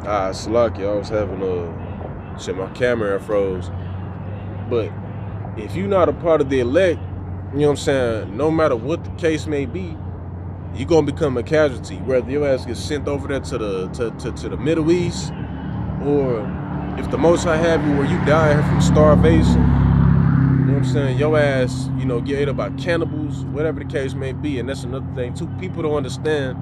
Salaki, I was having shit, my camera froze. But if you're not a part of the elect, you know what I'm saying, no matter what the case may be, you're gonna become a casualty. Whether your ass gets sent over there to the Middle East, or if the most High have you where you die here from starvation, you know what I'm saying, your ass, get ate up by cannibals, whatever the case may be. And that's another thing too. People don't understand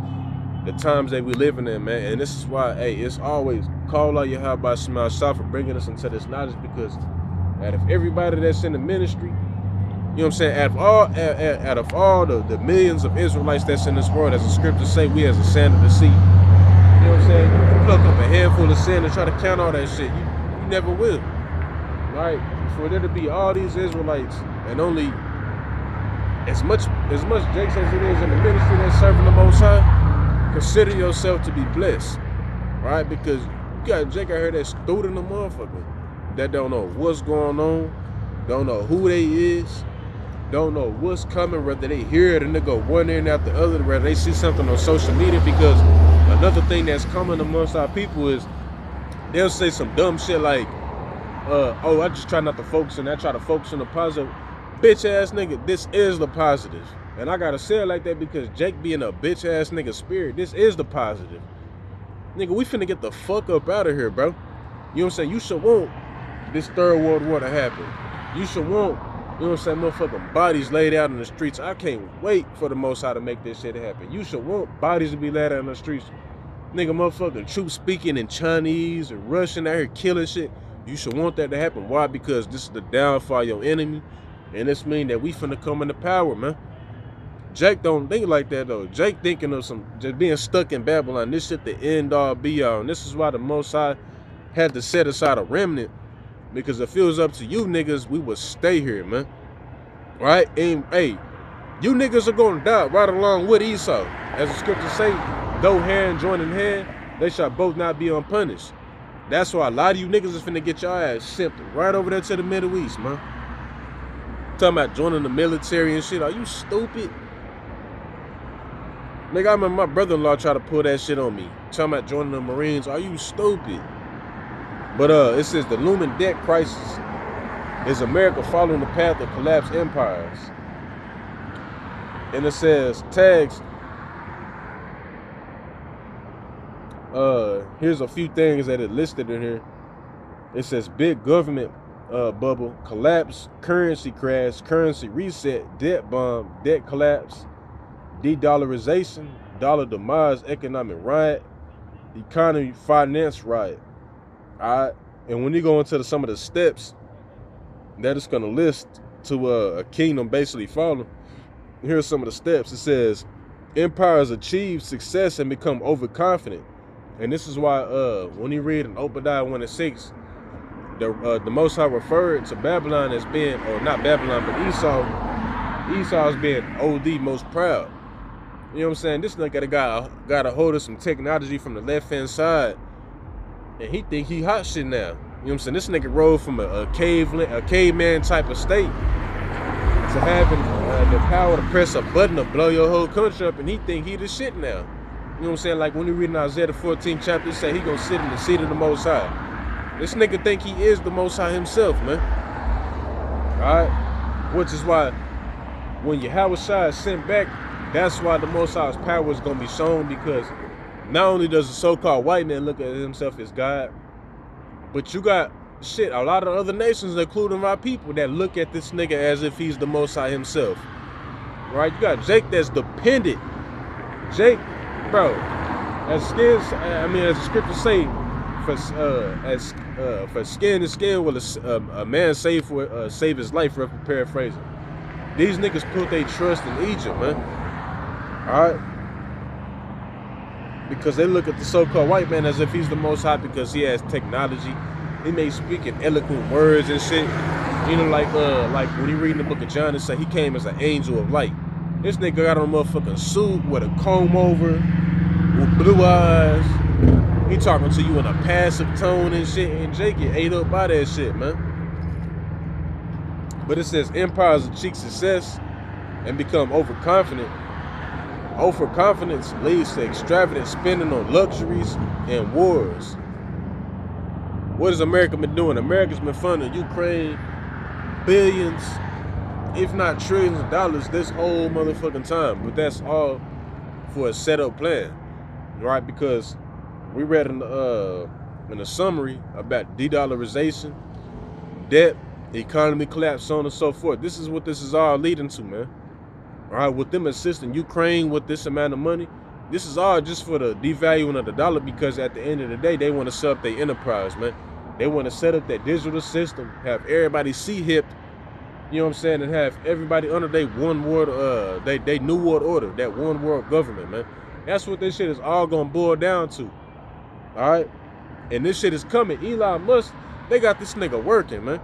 the times that we living in, man. And this is why, hey, it's always call out your how by Shema Shah for bringing us into this knowledge, because out of everybody that's in the ministry, you know what I'm saying, out of all the millions of Israelites that's in this world, as the scriptures say, we as a sand of the sea. You know what I'm saying? You pluck up a handful of sand and try to count all that shit. You never will. Right? For there to be all these Israelites and only as much Jakes as it is in the ministry that's serving the Most High, consider yourself to be blessed, right? Because you got Jake out here that's student a motherfucker that don't know what's going on, don't know who they is, don't know what's coming, whether they hear it and they go one ear and out the other, whether they see something on social media. Because another thing that's common amongst our people is they'll say some dumb shit like, oh, I just try not to focus, and I try to focus on the positive. Bitch ass nigga, this is the positive. And I gotta say it like that because Jake being a bitch ass nigga spirit, this is the positive. Nigga, we finna get the fuck up out of here, bro. You know what I'm saying? You should want this third world war to happen. You should want, you know what I'm saying, motherfucking bodies laid out in the streets. I can't wait for the Most High to make this shit happen. You should want bodies to be laid out in the streets. Nigga, motherfucking troops speaking in Chinese and Russian out here killing shit. You should want that to happen. Why? Because this is the downfall of your enemy. And this mean that we finna come into power, man. Jake don't think like that, though. Jake thinking of some just being stuck in Babylon. This shit the end all be all. And this is why the Most High had to set aside a remnant. Because if it was up to you niggas, we would stay here, man. Right? And hey, you niggas are gonna die right along with Esau. As the scriptures say, though hand join in hand, they shall both not be unpunished. That's why a lot of you niggas is finna get your ass sent right over there to the Middle East, man. Talking about joining the military and shit. Are you stupid? Nigga, I remember my brother-in-law tried to pull that shit on me. Talking about joining the Marines. Are you stupid? But it says the looming debt crisis is America following the path of collapsed empires. And it says tags. Here's a few things that it listed in here. It says big government bubble, collapse, currency crash, currency reset, debt bomb, debt collapse, de-dollarization, dollar demise, economic riot, economy finance riot. All right, and when you go into some of the steps that it's gonna list to a kingdom basically falling, here's some of the steps. It says empires achieve success and become overconfident, and this is why when you read in Obadiah 1:6. The Most High referred to Babylon as being, or not Babylon, but Esau as being OD most proud. You know what I'm saying? This nigga got a hold of some technology from the left hand side, and he think he hot shit now. You know what I'm saying? This nigga rode from a caveman type of state to having the power to press a button to blow your whole country up, and he think he the shit now. You know what I'm saying? Like when you read in Isaiah the 14th chapter, it say he gonna sit in the seat of the Most High. This nigga think he is the Most High himself, man. Alright? Which is why when Yahweh Shai is sent back, that's why the Most High's power is going to be shown, because not only does the so-called white man look at himself as God, but you got, shit, a lot of other nations, including our people, that look at this nigga as if he's the Most High himself. Right? You got Jake that's dependent. Jake, bro, as the scriptures say, for skin to skin will a man save his life, rough paraphrasing. These niggas put their trust in Egypt, man. Alright? Because they look at the so-called white man as if he's the Most High because he has technology. He may speak in eloquent words and shit. You know, like when you read in the book of John, it say he came as an angel of light. This nigga got on a motherfucking suit with a comb over, with blue eyes. He talking to you in a passive tone and shit, and Jake get ate up by that shit, man. But it says empires achieve success and become overconfident. Overconfidence leads to extravagant spending on luxuries and wars. What has America been doing? America's been funding Ukraine billions, if not trillions of dollars this whole motherfucking time. But that's all for a setup plan, right? Because we read in the summary about de-dollarization, debt, economy collapse, so on and so forth. This is what this is all leading to, man. All right, with them assisting Ukraine with this amount of money, this is all just for the devaluing of the dollar, because at the end of the day, they want to set up their enterprise, man. They want to set up that digital system, have everybody C-hipped, you know what I'm saying, and have everybody under their one world, they new world order, that one world government, man. That's what this shit is all gonna boil down to. All right, and this shit is coming. Elon Musk, they got this nigga working, man.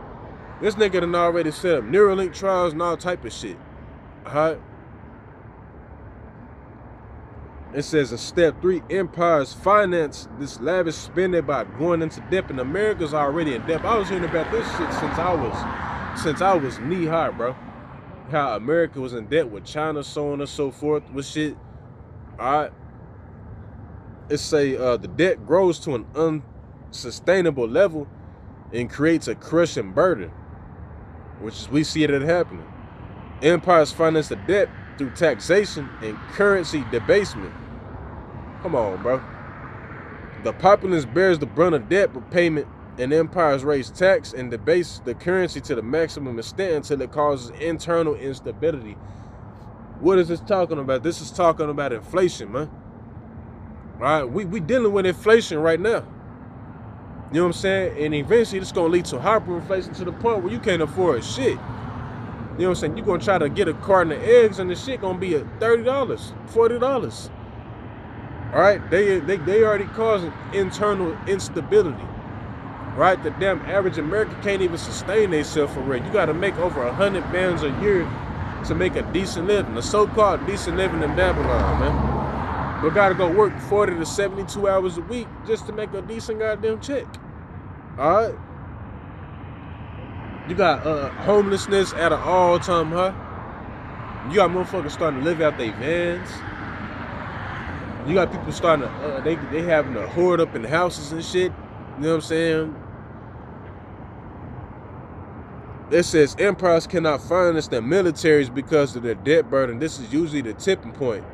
This nigga done already set up Neuralink trials and all type of shit. All right. It says in step 3, empires finance this lavish spending by going into debt, and America's already in debt. I was hearing about this shit since I was knee high, bro. How America was in debt with China, so on and so forth, with shit. All right. It say the debt grows to an unsustainable level and creates a crushing burden, which is, we see it happening. Empires finance the debt through taxation and currency debasement. Come on, bro. The populace bears the brunt of debt repayment, and empires raise tax and debase the currency to the maximum extent until it causes internal instability. What is this talking about? This is talking about inflation, man. All right, we dealing with inflation right now. You know what I'm saying? And eventually it's gonna lead to hyperinflation to the point where you can't afford shit. You know what I'm saying? You're gonna try to get a carton of eggs and the shit gonna be at $30, $40. All right, they already causing internal instability. Right, the damn average American can't even sustain themselves for real. You gotta make over 100 bands a year to make a decent living, a so-called decent living in Babylon, man. But gotta go work 40 to 72 hours a week just to make a decent goddamn check. All right. You got homelessness at an all-time high. You got motherfuckers starting to live out their vans. You got people starting to, they having to hoard up in houses and shit. You know what I'm saying? It says empires cannot finance their militaries because of their debt burden. This is usually the tipping point.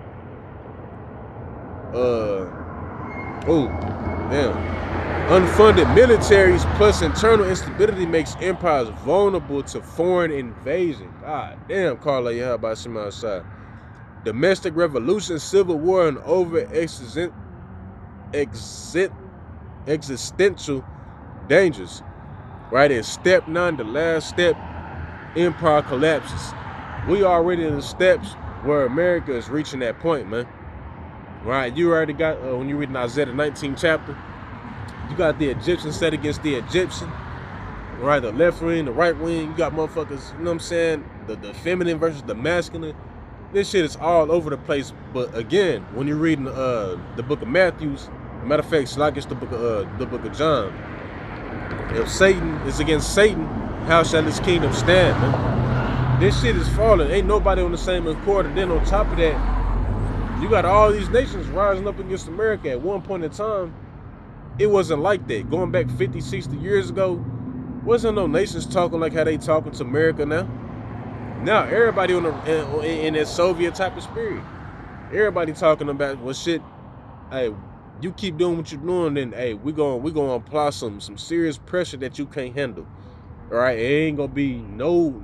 Unfunded militaries plus internal instability makes empires vulnerable to foreign invasion. God damn, Carla, you have about some outside. Domestic revolution, civil war, and over existential dangers. Right, in step 9, the last step, empire collapses. We already in the steps where America is reaching that point, man. Right, you already got, when you're reading Isaiah the 19th chapter, you got the Egyptian set against the Egyptian. Right, the left wing, the right wing, you got motherfuckers, you know what I'm saying? The feminine versus the masculine. This shit is all over the place. But again, when you're reading the book of Matthew, matter of fact, it's like it's the book of John. If Satan is against Satan, how shall his kingdom stand, man? This shit is falling. Ain't nobody on the same accord. And then on top of that, you got all these nations rising up against America. At one point in time, it wasn't like that. Going back 50, 60 years ago, wasn't no nations talking like how they talking to America now. Now everybody in that Soviet type of spirit. Everybody talking about, well, shit, hey, you keep doing what you're doing, then hey, we gonna apply some serious pressure that you can't handle. All right, it ain't gonna be no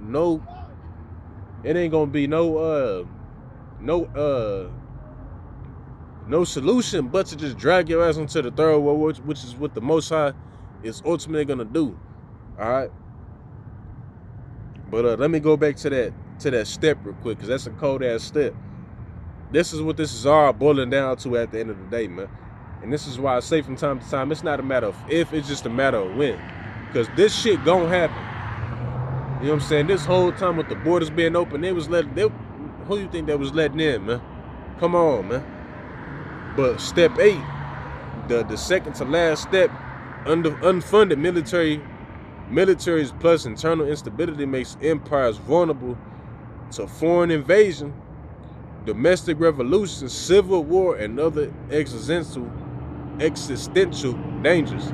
solution but to just drag your ass into the third world, which is what the Most High is ultimately gonna do. All right. But let me go back to that step real quick, because that's a cold ass step. This is what this is all boiling down to at the end of the day, man. And this is why I say from time to time, it's not a matter of if, it's just a matter of when. Because this shit gonna happen. You know what I'm saying? This whole time with the borders being open, who you think that was letting in, man? Come on, man. But step 8, the second to last step, unfunded militaries plus internal instability makes empires vulnerable to foreign invasion, domestic revolution, civil war, and other existential dangers.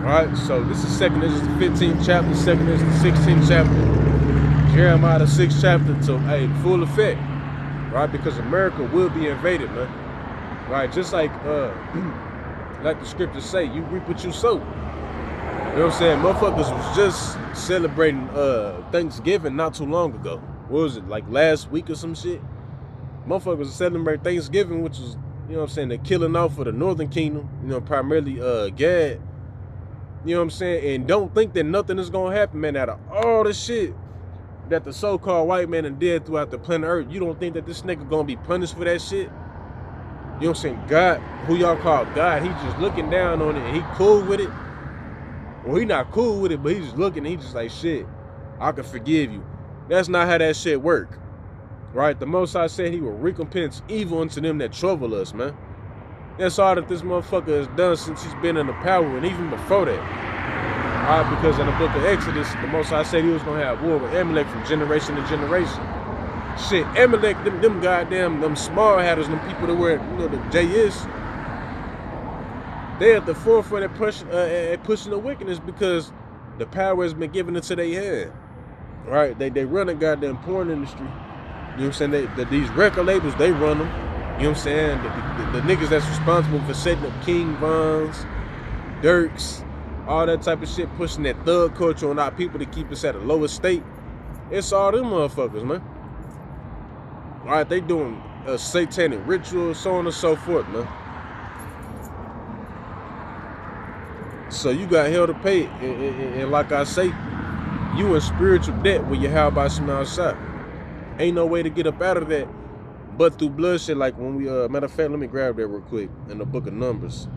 Right, so this is second, this is the 15th chapter, second is the 16th chapter, Jeremiah the 6th chapter to full effect, right? Because America will be invaded, man. Right, just like like the scriptures say, you reap what you sow. You know what I'm saying? Motherfuckers was just celebrating Thanksgiving not too long ago. What was it, like last week or some shit? Motherfuckers was celebrating Thanksgiving, which was, you know what I'm saying, the killing off of the Northern Kingdom, you know, primarily Gad. You know what I'm saying? And don't think that nothing is gonna happen, man. Out of all the shit that the so-called white man did throughout the planet Earth, you don't think that this nigga gonna be punished for that shit? You know what I'm saying? God, who y'all call God, he just looking down on it and he cool with it. Well, he not cool with it, but he's just looking and he just like, shit, I can forgive you. That's not how that shit work. Right? The Most High said he will recompense evil unto them that trouble us, man. That's all that this motherfucker has done since he's been in the power, and even before that. All right, because in the book of Exodus, the Most High said he was gonna have war with Amalek from generation to generation. Shit, Amalek, them goddamn, them small hatters, them people that wear, you know, the J.is. They at the forefront at pushing the wickedness because the power has been given into their hand. Right? They run a goddamn porn industry. You know what I'm saying? These record labels, they run them. You know what I'm saying? The niggas that's responsible for setting up King Vons, Dirks, all that type of shit, pushing that thug culture on our people to keep us at a lower state. It's all them motherfuckers, man. All right, they doing satanic rituals, so on and so forth, man. So you got hell to pay, and like I say, you in spiritual debt when you have by some outside. Ain't no way to get up out of that but through bloodshed. Like when we matter of fact, let me grab that real quick in the book of Numbers.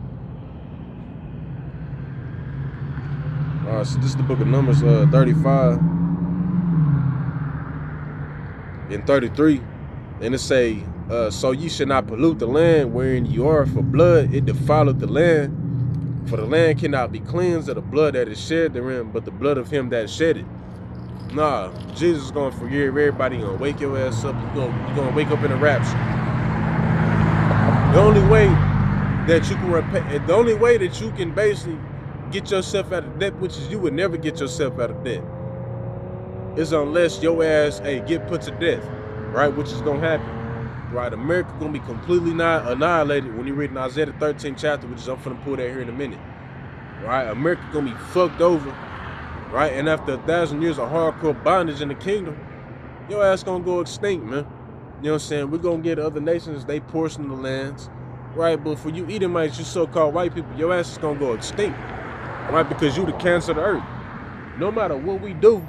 So this is the book of Numbers 35 and 33, and it say, so ye should not pollute the land wherein you are, for blood it defileth the land. For the land cannot be cleansed of the blood that is shed therein, but the blood of him that shed it. Nah, Jesus is gonna forgive everybody. Gonna wake your ass up. You're gonna wake up in a rapture. The only way that you can repay, the only way that you can basically get yourself out of debt, which is you would never get yourself out of debt, is unless your ass get put to death, right? Which is gonna happen. Right, America gonna be completely annihilated when you read in Isaiah the 13th chapter, which is I'm finna pull that here in a minute. Right, America gonna be fucked over. Right, and after 1,000 years of hardcore bondage in the kingdom, your ass gonna go extinct, man. You know what I'm saying? We're gonna get other nations they portion of the lands, right? But for you Edomites, you so-called white people, your ass is gonna go extinct, right? Because you the cancer of the earth. No matter what we do,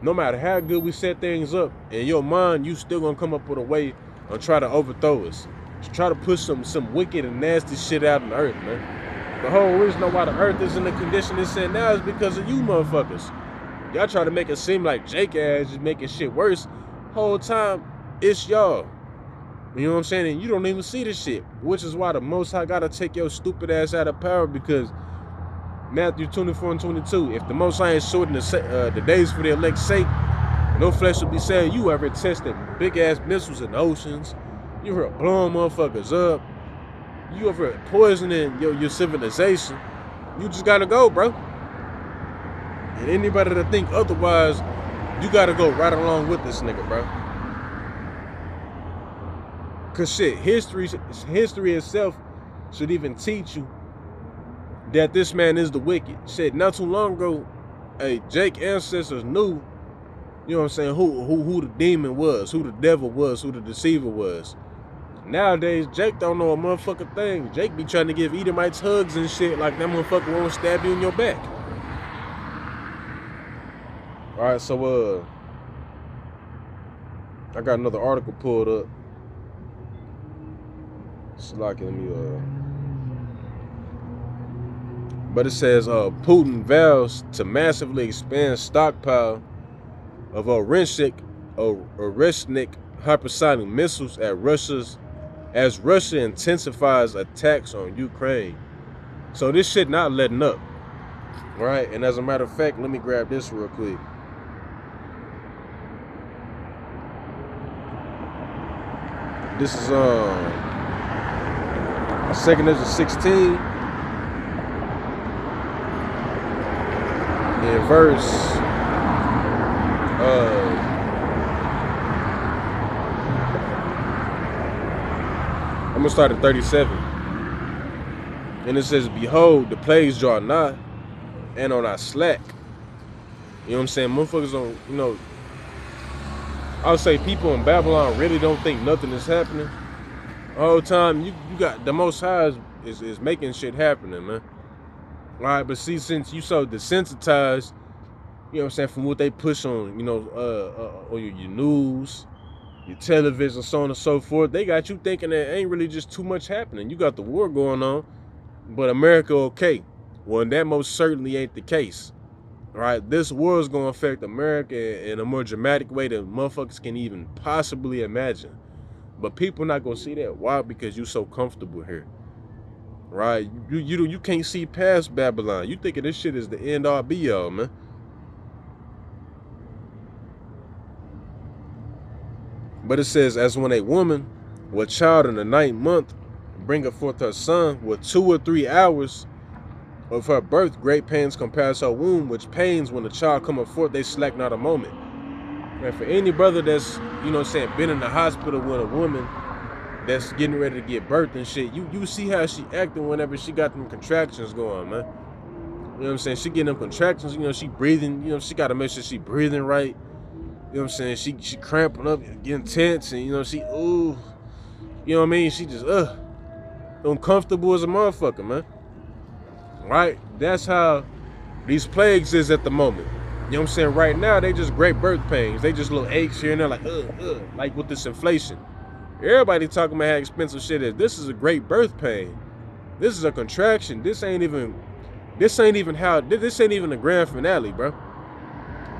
no matter how good we set things up, in your mind, you still gonna come up with a way or try to overthrow us. Just try to push some wicked and nasty shit out in the earth, man. The whole reason why the earth is in the condition it's in now is because of you motherfuckers. Y'all try to make it seem like Jake ass is making shit worse. Whole time, it's y'all. You know what I'm saying? And you don't even see this shit. Which is why the Most High gotta take your stupid ass out of power, because Matthew 24 and 22, if the Most High ain't shortened the days for the elect's sake, no flesh will be saying you ever tested big ass missiles in the oceans. You ever blowing motherfuckers up. You ever poisoning your civilization. You just gotta go, bro. And anybody that think otherwise, you gotta go right along with this nigga, bro. Cause shit, history itself should even teach you that this man is the wicked. Shit, not too long ago, Jake ancestors knew, you know what I'm saying, who the demon was, who the devil was, who the deceiver was. Nowadays, Jake don't know a motherfucking thing. Jake be trying to give Edomites hugs and shit like that motherfucker won't stab you in your back. All right, so I got another article pulled up. Let me but it says Putin vows to massively expand stockpile of Oreshnik hypersonic missiles as Russia intensifies attacks on Ukraine. So this shit not letting up, right? And as a matter of fact, let me grab this real quick. This is 2nd Ezra 16. in verse I'm gonna start at 37. And it says, behold, the plagues draw nigh, and on our slack. You know what I'm saying? Motherfuckers don't, you know, I would say people in Babylon really don't think nothing is happening. The whole time you got the Most High is making shit happening, man. All right, but see, since you so desensitized, you know what I'm saying, from what they push on, you know, on your news, your television, so on and so forth, they got you thinking that ain't really just too much happening. You got the war going on, but America okay. Well, that most certainly ain't the case. All right, this war is going to affect America in a more dramatic way than motherfuckers can even possibly imagine. But people not going to see that. Why? Because you so comfortable here. Right? You can't see past Babylon. You thinking this shit is the end all be all, man. But it says, as when a woman with child in the 9th month bringeth forth her son, with 2 or 3 hours of her birth, great pains compass her womb, which pains when the child cometh forth, they slack not a moment. And for any brother that's, you know what I'm saying, been in the hospital with a woman that's getting ready to get birth and shit, you see how she acting whenever she got them contractions going, man. You know what I'm saying? She getting them contractions, you know, she breathing, you know, she got to make sure she breathing right. You know what I'm saying? She cramping up, getting tense, and, you know, she, ooh, you know what I mean? She just, uncomfortable as a motherfucker, man. Right? That's how these plagues is at the moment. You know what I'm saying? Right now, they just great birth pains. They just little aches here and there, like with this inflation. Everybody talking about how expensive shit is. This is a great birth pain. This is a contraction. This ain't even the grand finale, bro.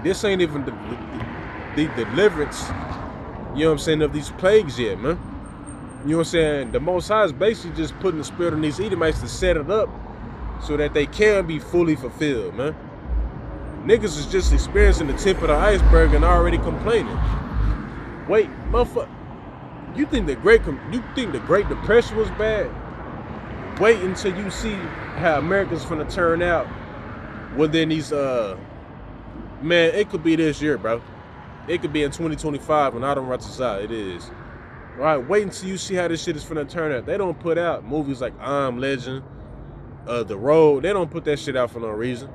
This ain't even the deliverance, you know what I'm saying, of these plagues yet, man. You know what I'm saying? The Most High is basically just putting the spirit on these Edomites to set it up so that they can be fully fulfilled, man. Niggas is just experiencing the tip of the iceberg and already complaining. Wait, motherfucker, you think the Great Depression was bad? Wait until you see how America's finna turn out within these man, it could be this year, bro. It could be in 2025 when I don't run to side. It is. All right, wait until you see how this shit is finna turn out. They don't put out movies like I'm Legend, The Road. They don't put that shit out for no reason.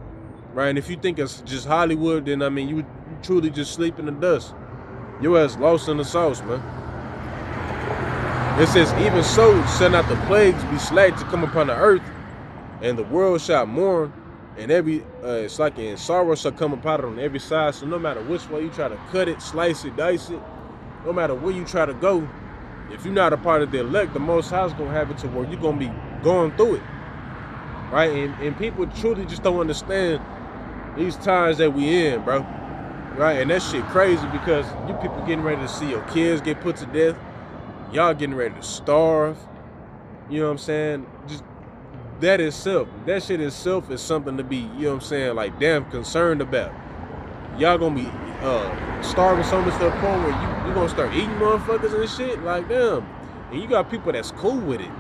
Right? And if you think it's just Hollywood, then I mean you truly just sleep in the dust. Your ass lost in the sauce, man. It says, even so, shall not the plagues be slack to come upon the earth, and the world shall mourn, and every it's like in sorrow shall come upon it on every side. So no matter which way you try to cut it, slice it, dice it, no matter where you try to go, if you're not a part of the elect, the Most High is gonna have it to where you're gonna be going through it, right? And people truly just don't understand these times that we in, bro, right? And that shit crazy because you people getting ready to see your kids get put to death, y'all getting ready to starve. You know what I'm saying? Just that shit itself is something to be, you know what I'm saying, like damn concerned about. Y'all gonna be starving so much to the point where you gonna start eating motherfuckers and shit, like damn. And you got people that's cool with it. You know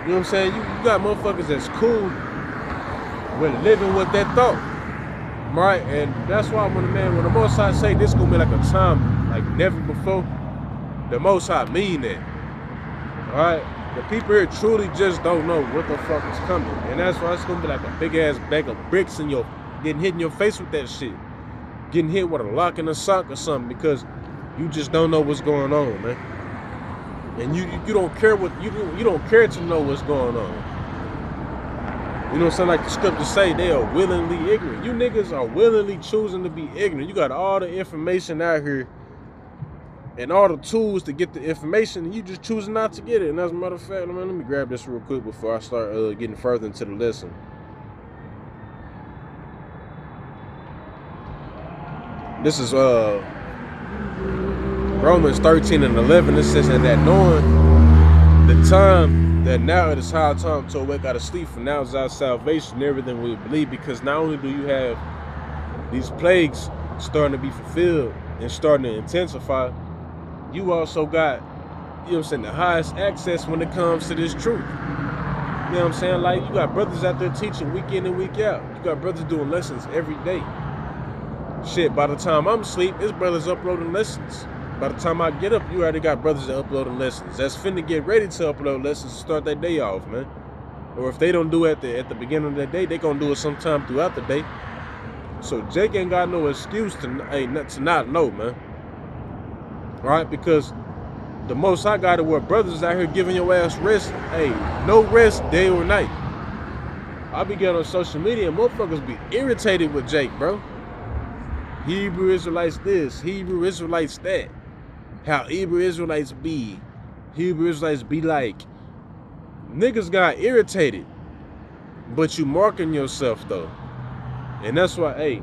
what I'm saying? You got motherfuckers that's cool with living with that thought, right? And that's why when the Most High say this gonna be like a time like never before, the Most High mean that, all right? The people here truly just don't know what the fuck is coming, and that's why it's gonna be like a big ass bag of bricks in your getting hit in your face with that shit, getting hit with a lock in a sock or something, because you just don't know what's going on, man. And you don't care what you don't care to know what's going on. You know what I'm saying? Like the scriptures say, they are willingly ignorant. You niggas are willingly choosing to be ignorant. You got all the information out here and all the tools to get the information, and you just choosing not to get it. And as a matter of fact, man, let me grab this real quick before I start getting further into the lesson. This is Romans 13 and 11. It says, and that knowing the time, that now it is high time to awake out of sleep, for now is our salvation and everything we believe. Because not only do you have these plagues starting to be fulfilled and starting to intensify, you also got, you know what I'm saying, the highest access when it comes to this truth. You know what I'm saying? Like, you got brothers out there teaching week in and week out. You got brothers doing lessons every day. Shit, by the time I'm asleep, it's brothers uploading lessons. By the time I get up, you already got brothers that uploading lessons. That's finna get ready to upload lessons to start their day off, man. Or if they don't do it at the beginning of the day, they gonna do it sometime throughout the day. So Jake ain't got no excuse to not know, man. All right, because the most I got it where brothers out here giving your ass rest. Hey, no rest day or night. I be getting on social media and motherfuckers be irritated with Jake, bro. Hebrew Israelites this, Hebrew Israelites that. How Hebrew Israelites be. Hebrew Israelites be like. Niggas got irritated. But you marking yourself though. And that's why, hey,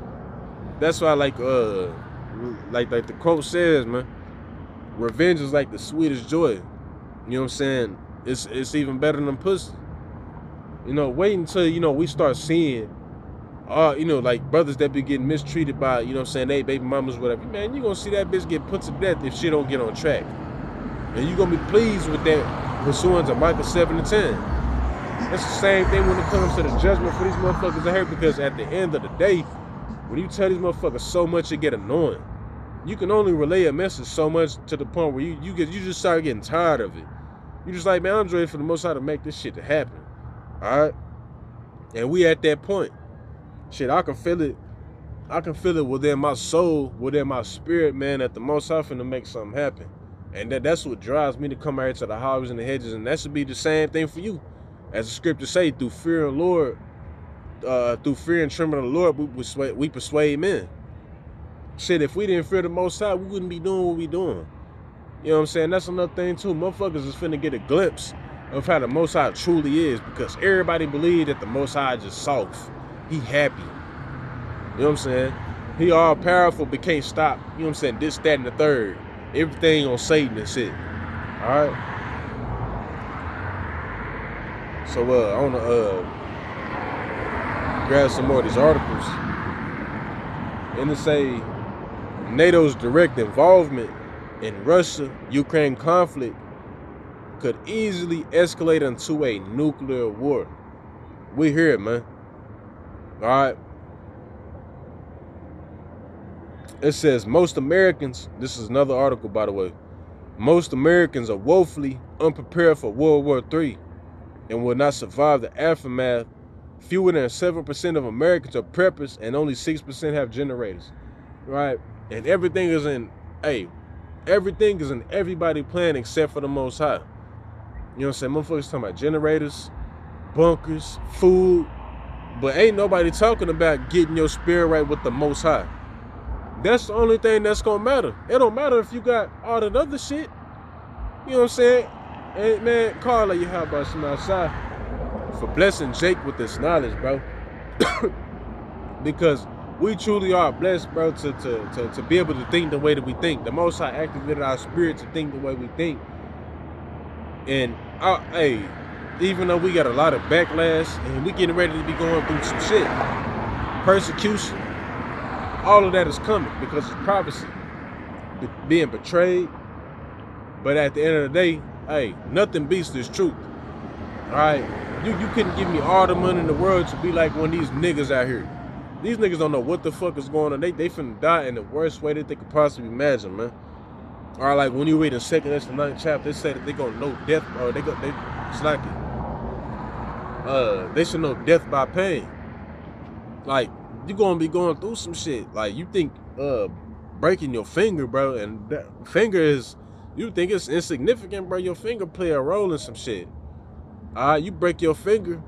that's why like the quote says, man. Revenge is like the sweetest joy. You know what I'm saying? It's even better than pussy. You know, wait until, you know, we start seeing you know, like brothers that be getting mistreated by, you know what I'm saying, they baby mamas, whatever. Man, you gonna see that bitch get put to death if shit don't get on track. And you gonna be pleased with that pursuant to Micah 7 and 10. It's the same thing when it comes to the judgment for these motherfuckers out here, because at the end of the day, when you tell these motherfuckers so much, it get annoying. You can only relay a message so much to the point where you just start getting tired of it. You just like, man, I'm ready for the Most High to make this shit to happen. Alright? And we at that point. Shit, I can feel it. I can feel it within my soul, within my spirit, man, that the Most High finna make something happen. And that's what drives me to come out here to the highways and the hedges. And that should be the same thing for you. As the scriptures say, through fear and Lord, through fear and trembling of the Lord, we persuade men. Shit, if we didn't fear the Most High, we wouldn't be doing what we doing. You know what I'm saying? That's another thing too. Motherfuckers is finna get a glimpse of how the Most High truly is, because everybody believe that the Most High is just soft. He happy. You know what I'm saying? He all powerful but can't stop. You know what I'm saying? This, that, and the third. Everything on Satan and shit. Alright? So I wanna grab some more of these articles. And to say NATO's direct involvement in Russia-Ukraine conflict could easily escalate into a nuclear war. We hear it, man. All right. It says most Americans, this is another article, by the way, most Americans are woefully unprepared for World War III and will not survive the aftermath. Fewer than 7% of Americans are preppers, and only 6% have generators. Right? And everything is in, everything is in everybody plan except for the Most High. You know what I'm saying? Motherfuckers talking about generators, bunkers, food, but ain't nobody talking about getting your spirit right with the Most High. That's the only thing that's gonna matter. It don't matter if you got all that other shit. You know what I'm saying? And man, Carla, you how about some outside for blessing Jake with this knowledge, bro. Because we truly are blessed, bro, to be able to think the way that we think. The Most High activated our spirit to think the way we think. And even though we got a lot of backlash and we getting ready to be going through some shit, persecution, all of that is coming because it's prophecy, being betrayed. But at the end of the day, nothing beats this truth. All right, you couldn't give me all the money in the world to be like one of these niggas out here. These niggas don't know what the fuck is going on. They finna die in the worst way that they could possibly imagine, man. All right, like when you read in 2 Thessalonians 9th chapter, they say that they gonna know death, bro. It's like they should know death by pain. Like, you gonna be going through some shit. Like, you think breaking your finger, bro, and that finger is, you think it's insignificant, bro. Your finger play a role in some shit. You break your finger,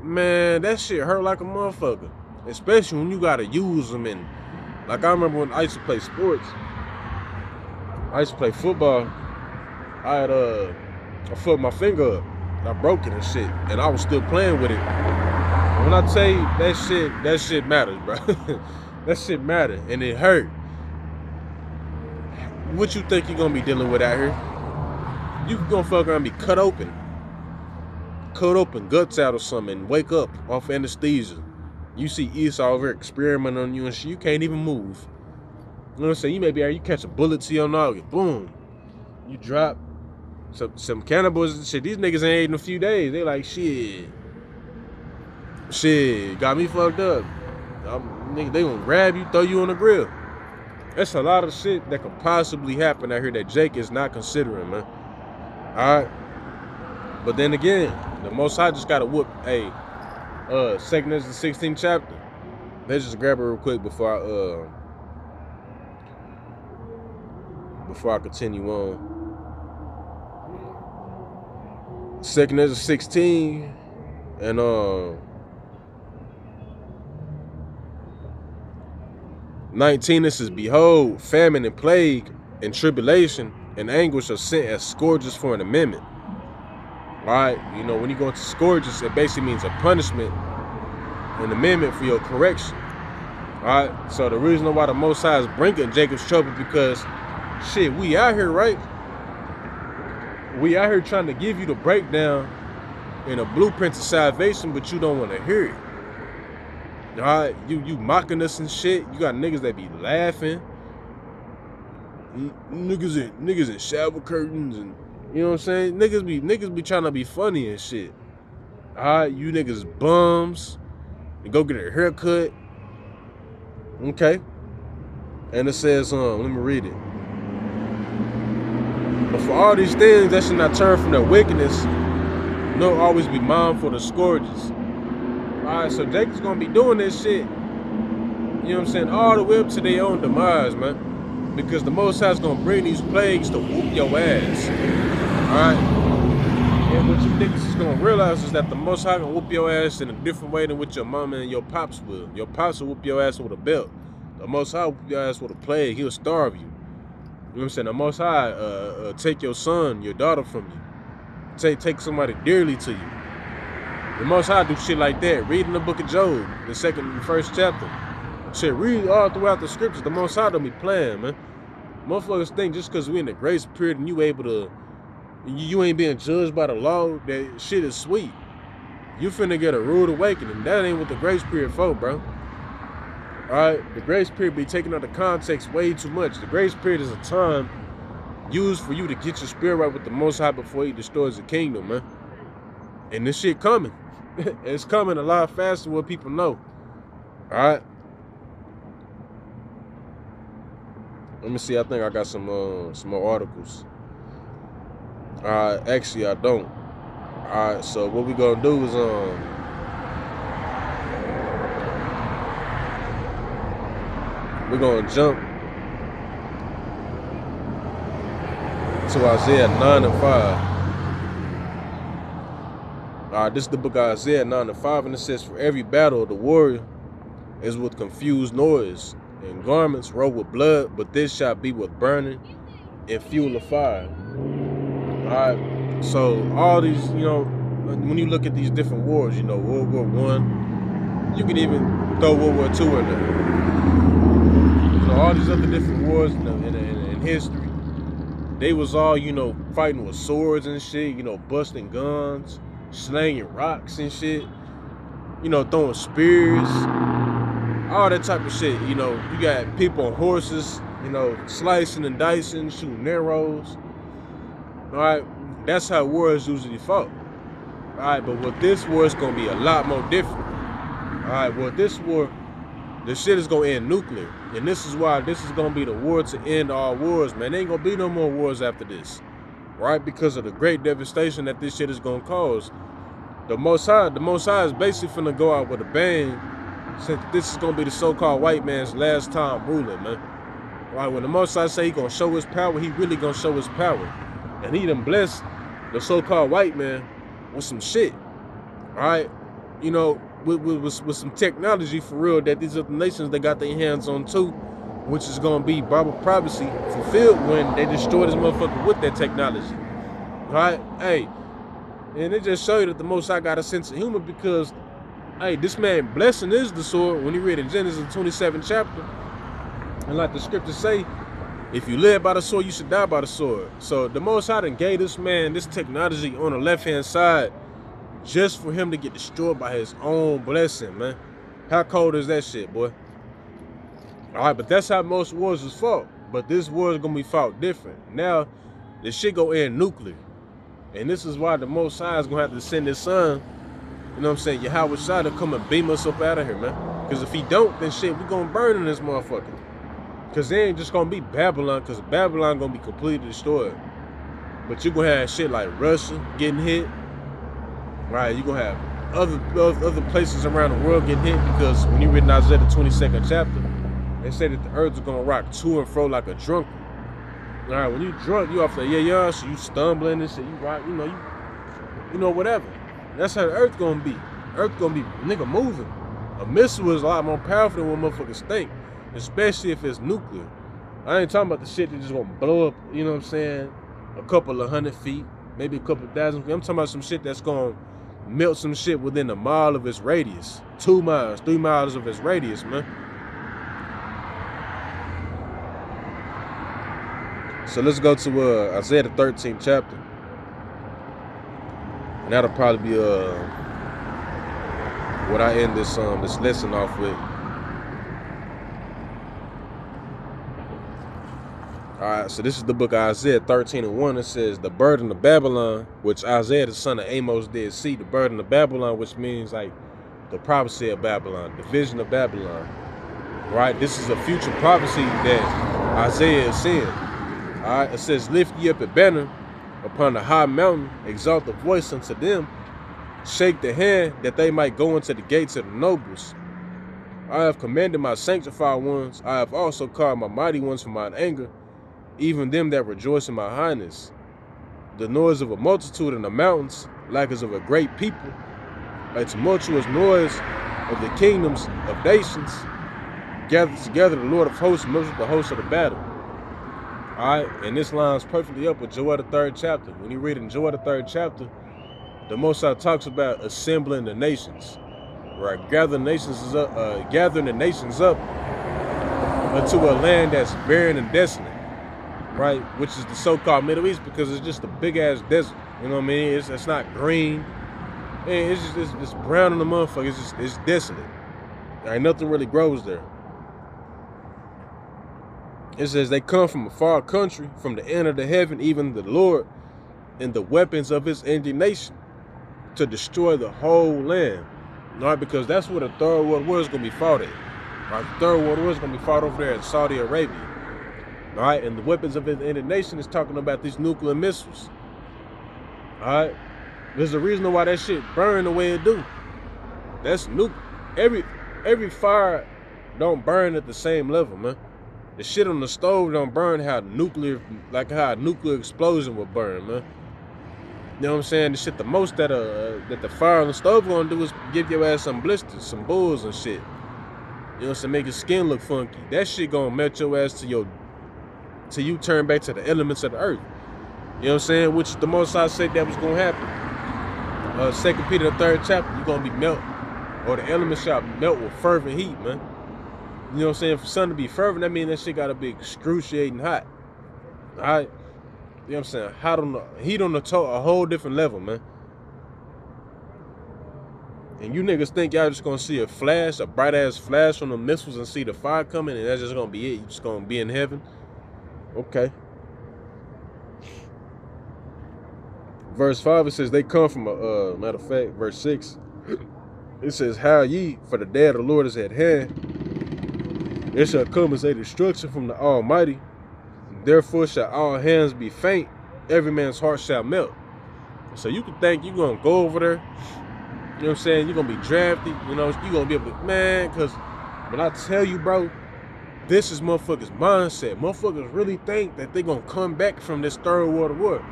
man, that shit hurt like a motherfucker. Especially when you gotta use them. And like, I remember when I used to play sports, I used to play football. I fucked my finger up. I broke it and shit, and I was still playing with it. When I tell you that shit matters, bro. That shit matters, and it hurt. What you think you gonna be dealing with out here? You gonna fuck around and be cut open, guts out or something, and wake up off anesthesia. You see Esau over here experimenting on you and shit. You can't even move. You know what I'm saying? You may be out here, you catch a bullet to your noggin, boom, you drop. Some cannibals, shit, these niggas ain't ate in a few days. They like, shit, got me fucked up. Nigga, they gonna grab you, throw you on the grill. That's a lot of shit that could possibly happen out here that Jake is not considering, man. All right. But then again, the Most High just gotta whoop. Hey, 2nd Ezra 16th chapter. Let's just grab it real quick before I continue on. 2nd Ezra 16 and 19, it says, behold, famine and plague and tribulation and anguish are sent as scourges for an amendment. All right, you know, when you go into scourges, it basically means a punishment, an amendment for your correction. All right, so the reason why the Most High is bringing Jacob's trouble because, shit, we out here, right? We out here trying to give you the breakdown and a blueprint to salvation, but you don't want to hear it. All right, you mocking us and shit. You got niggas that be laughing. Niggas in shower curtains and, you know what I'm saying? Niggas be trying to be funny and shit. All right, you niggas bums. And go get a haircut. Okay. And it says, let me read it. But for all these things that should not turn from their wickedness, nor always be mindful of the scourges. Alright, so Jacob's gonna be doing this shit, you know what I'm saying, all the way up to their own demise, man. Because the Most High's gonna bring these plagues to whoop your ass. Alright? And what you niggas is gonna realize is that the Most High gonna whoop your ass in a different way than what your mama and your pops will. Your pops will whoop your ass with a belt. The Most High will whoop your ass with a plague. He'll starve you. You know what I'm saying? The Most High take your son, your daughter from you. Take somebody dearly to you. The Most High do shit like that. Read in the book of Job, the 1st chapter. Shit, read all throughout the scriptures. The Most High don't be playing, man. Motherfuckers think just because we in the grace period and you ain't being judged by the law, that shit is sweet. You finna get a rude awakening. That ain't what the grace period for, bro. Alright? The grace period be taken out of context way too much. The grace period is a time used for you to get your spirit right with the Most High before he destroys the kingdom, man. And this shit coming. It's coming a lot faster than what people know. Alright? Let me see. I think I got some more articles. Alright, actually I don't. Alright, so what we gonna do is we're gonna jump to Isaiah 9 and 5. This is the book of Isaiah 9 and 5, and it says, for every battle the warrior is with confused noise, and garments rolled with blood, but this shall be with burning and fuel of fire. Alright, so all these, you know, when you look at these different wars, you know, World War I, you can even throw World War II in there. You know, all these other different wars in history, they was all, you know, fighting with swords and shit, you know, busting guns, slanging rocks and shit, you know, throwing spears, all that type of shit. You know, you got people on horses, you know, slicing and dicing, shooting arrows. All right, that's how wars usually fought. All right, but with this war, it's gonna be a lot more different. All right, well, this war, the shit is gonna end nuclear, and this is why this is gonna be the war to end all wars, man. There ain't gonna be no more wars after this, right? Because of the great devastation that this shit is gonna cause. The Most High is basically finna go out with a bang, since this is gonna be the so-called white man's last time ruling, man. Right? When the Most High say he gonna show his power, he really gonna show his power. And he done blessed the so-called white man with some shit. Alright? You know, with some technology for real that these other nations, they got their hands on too, which is gonna be Bible prophecy fulfilled when they destroy this motherfucker with that technology. Alright? Hey, and it just show you that the Most High got a sense of humor because, hey, this man blessing is the sword. When you read in Genesis 27th chapter, and like the scriptures say, if you live by the sword, you should die by the sword. So the Most High done gave this man this technology on the left-hand side just for him to get destroyed by his own blessing, man. How cold is that shit, boy? All right, but that's how most wars is fought. But this war is going to be fought different. Now, the shit go end nuclear. And this is why the Most High is gonna have to send his son, you know what I'm saying, Yahweh Shai, to come and beam us up out of here, man. Because if he don't, then shit, we gonna burn in this motherfucker. Because it ain't just gonna be Babylon, because Babylon gonna be completely destroyed. But you're gonna have shit like Russia getting hit, right? You're gonna have other places around the world getting hit, because when you read in Isaiah the 22nd chapter, they say that the earth is gonna rock to and fro like a drunkard. All right, when you drunk, you off the so you stumbling and shit, you rock, you know, whatever. That's how the earth gonna be. Earth gonna be nigga moving. A missile is a lot more powerful than what motherfuckers think, especially if it's nuclear. I ain't talking about the shit that just gonna blow up, you know what I'm saying, a couple of 100 feet, maybe a couple of 1,000 feet. I'm talking about some shit that's gonna melt some shit within a mile of its radius, 2 miles, 3 miles of its radius, man. So let's go to Isaiah the 13th chapter. And that'll probably be what I end this lesson off with. Alright, so this is the book of Isaiah 13:1. It says, the burden of Babylon, which Isaiah the son of Amos did see, the burden of Babylon, which means like the prophecy of Babylon, the vision of Babylon. Right? This is a future prophecy that Isaiah is seeing. Alright, it says, lift ye up a banner upon the high mountain, exalt the voice unto them, shake the hand that they might go into the gates of the nobles. I have commanded my sanctified ones, I have also called my mighty ones from mine anger, even them that rejoice in my highness. The noise of a multitude in the mountains, like as of a great people, a tumultuous noise of the kingdoms of nations, gathered together the Lord of hosts, measures the host of the battle. Alright, and this lines perfectly up with Joel the 3rd chapter. When you read in Joel the 3rd chapter, the Most High talks about assembling the nations, right? Gathering the nations up into a land that's barren and desolate, right? Which is the so-called Middle East, because it's just a big ass desert. You know what I mean? It's not green, and it's brown in the motherfucker. It's desolate. Ain't nothing really grows there. It says they come from a far country, from the end of the heaven, even the Lord, and the weapons of his indignation, to destroy the whole land. All right, because that's where the Third World War is going to be fought at. All right, the Third World War is going to be fought over there in Saudi Arabia. All right, and the weapons of his indignation is talking about these nuclear missiles. All right, there's a reason why that shit burn the way it do. That's every fire don't burn at the same level, man. The shit on the stove don't burn how a nuclear explosion would burn, man. You know what I'm saying? The shit, the most that the fire on the stove gonna do is give your ass some blisters, some bulls and shit. You know what I'm saying? Make your skin look funky. That shit gonna melt your ass till you turn back to the elements of the earth. You know what I'm saying? Which the Most High said that was gonna happen. 2 Peter the 3rd chapter, you're gonna be melt, or the elements shall melt with fervent heat, man. You know what I'm saying? For something to be fervent, that means that shit gotta be excruciating hot. Alright? You know what I'm saying? Heat on a whole different level, man. And you niggas think y'all just gonna see a flash, a bright ass flash from the missiles and see the fire coming and that's just gonna be it? You just gonna be in heaven? Okay. Verse 5, it says, they come from matter of fact, verse 6, it says, how ye, for the day of the Lord is at hand. It shall come as a destruction from the Almighty. Therefore shall all hands be faint. Every man's heart shall melt. So you can think you're going to go over there. You know what I'm saying? You're going to be drafted. You know, you're going to be able to, man, because when I tell you, bro, this is motherfuckers' mindset. Motherfuckers really think that they're going to come back from this Third World War.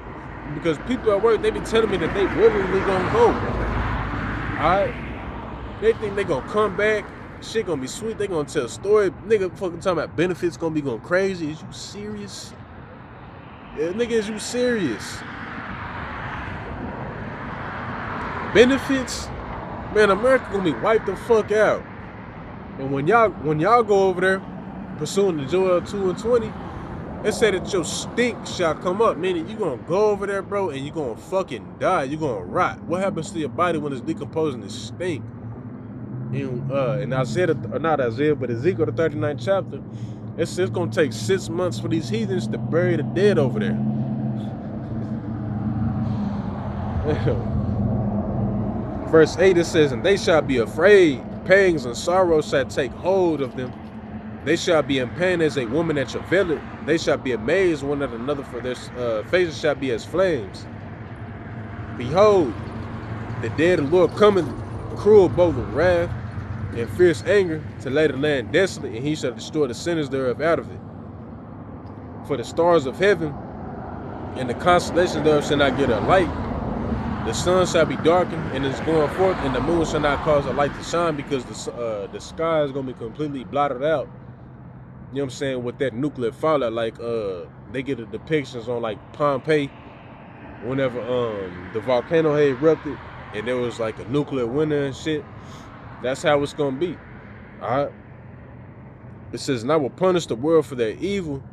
Because people at work, they be telling me that they willingly going to go. All right? They think they going to come back. Shit gonna be sweet. They gonna tell a story. Nigga fucking talking about benefits gonna be going crazy. Is you serious? Yeah, nigga, is you serious? Benefits? Man, America gonna be wiped the fuck out. And when y'all go over there pursuing the Joel 2:20, it said that your stink shall come up. Meaning you gonna go over there, bro, and you gonna fucking die. You gonna rot. What happens to your body when it's decomposing? It stink. In Ezekiel the 39th chapter, it's gonna take 6 months for these heathens to bury the dead over there. Verse 8, it says, and they shall be afraid, pangs and sorrows shall take hold of them. They shall be in pain as a woman that travaileth. They shall be amazed one at another, for their faces shall be as flames. Behold, the day of the Lord cometh, cruel both of wrath and fierce anger, to lay the land desolate, and he shall destroy the sinners thereof out of it. For the stars of heaven and the constellations thereof shall not get a light. The sun shall be darkened and is going forth, and the moon shall not cause a light to shine, because the sky is going to be completely blotted out. You know what I'm saying? With that nuclear fallout, like they get the depictions on like Pompeii, whenever the volcano had erupted and there was like a nuclear winter and shit. That's how it's gonna be. Alright. It says, and I will punish the world for their evil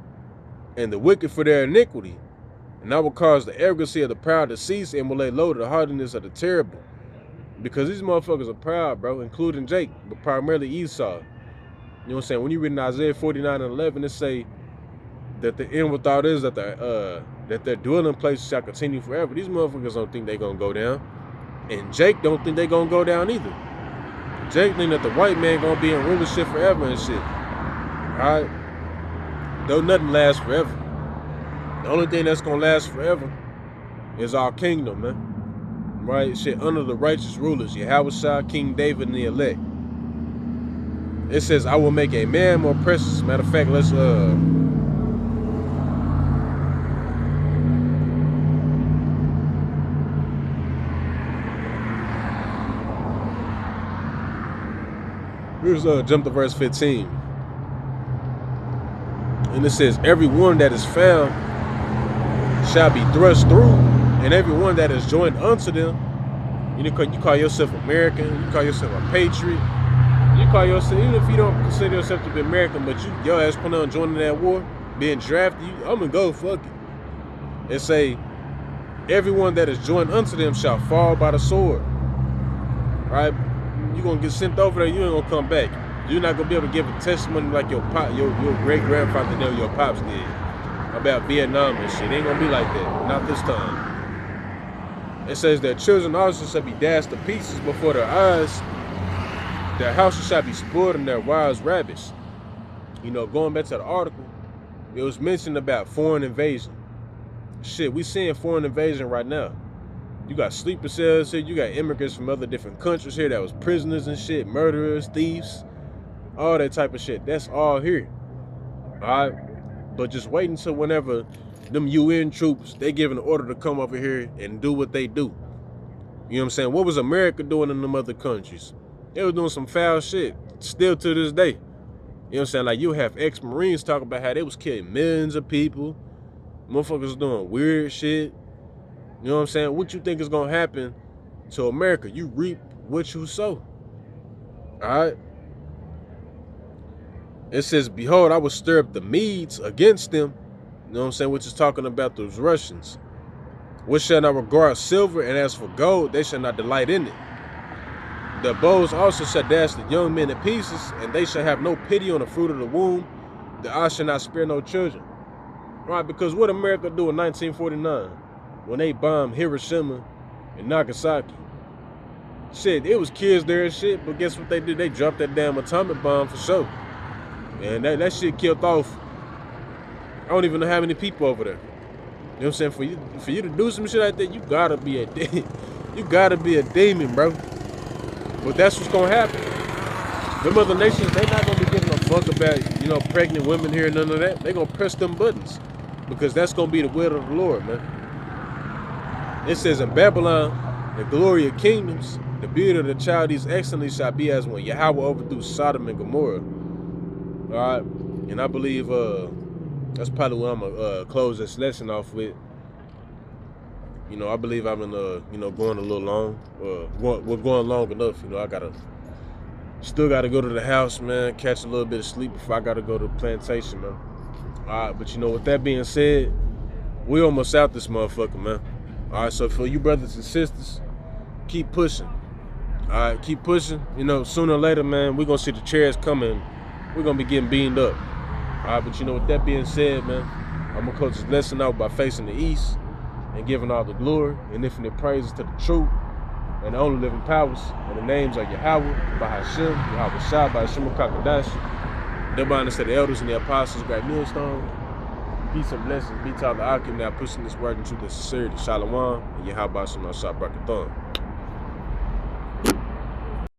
and the wicked for their iniquity. And I will cause the arrogancy of the proud to cease, and will lay low the hardiness of the terrible. Because these motherfuckers are proud, bro, including Jake, but primarily Esau. You know what I'm saying? When you read in Isaiah 49:11, it say that the end with all is that their dwelling place shall continue forever. These motherfuckers don't think they gonna go down. And Jake don't think they gonna go down either. Jake think that the white man gonna be in rulership forever and shit. Alright? Though nothing lasts forever. The only thing that's gonna last forever is our kingdom, man. Right? Shit, under the righteous rulers, Yahweh, King David, and the elect. It says, I will make a man more precious. Matter of fact, let's jump to verse 15. And it says, every one that is found shall be thrust through, and every one that is joined unto them. You call yourself American, you call yourself a patriot, you call yourself, even if you don't consider yourself to be American, but your ass plan on joining that war, being drafted, I'm gonna go, fuck it. It say, everyone that is joined unto them shall fall by the sword. Right? You're gonna get sent over there, you ain't gonna come back. You're not gonna be able to give a testimony like your great grandfather did, your pops did, about Vietnam and shit. It ain't gonna be like that. Not this time. It says that children also shall be dashed to pieces before their eyes. Their houses shall be spoiled and their wives ravished. You know, going back to the article, it was mentioned about foreign invasion. Shit, we seeing foreign invasion right now. You got sleeper cells here, you got immigrants from other different countries here that was prisoners and shit, murderers, thieves, all that type of shit. That's all here. Alright? But just wait until whenever them UN troops, they give an order to come over here and do what they do. You know what I'm saying? What was America doing in them other countries? They were doing some foul shit, still to this day. You know what I'm saying? Like, you have ex-Marines talk about how they was killing millions of people. Motherfuckers doing weird shit. You know what I'm saying? What you think is gonna happen to America? You reap what you sow. Alright? It says, behold, I will stir up the Medes against them. You know what I'm saying? Which is talking about those Russians. Which shall not regard silver, and as for gold, they shall not delight in it. The bows also shall dash the young men in pieces, and they shall have no pity on the fruit of the womb. The eye shall not spare no children. Right? Because what America do in 1949 when they bombed Hiroshima and Nagasaki? Shit, it was kids there and shit, but guess what they did? They dropped that damn atomic bomb for sure. And that shit killed off, I don't even know how many people over there. You know what I'm saying? For you to do some shit like that, you gotta be a demon, bro. But that's what's gonna happen. Them other nations, they not gonna be giving a fuck about, you know, pregnant women here and none of that. They gonna press them buttons, because that's gonna be the will of the Lord, man. It says, in Babylon, the glory of kingdoms, the beauty of the Chaldees excellently shall be as when Yahweh overthrew Sodom and Gomorrah. All right, and I believe that's probably what I'm gonna close this lesson off with. You know, I believe I've been you know, going a little long. We're going long enough. You know, still gotta go to the house, man. Catch a little bit of sleep before I gotta go to the plantation, man. All right, but you know, with that being said, we almost out this motherfucker, man. All right, so for you brothers and sisters, keep pushing. All right, keep pushing. You know, sooner or later, man, we're gonna see the chairs coming. We're gonna be getting beamed up. All right, but you know, with that being said, man, I'm gonna close this lesson out by facing the east. and giving all the glory and infinite praises to the true and the only living powers. And the names are Yahweh, Bahashem, Yahweh Shah, Bahashem Kakadash. Divine said the elders and the apostles, great millstone. Peace and blessings be to all the Akim now pushing this word into the sincerity. Shalom and Yahweh Bahashem Shah Brakathon.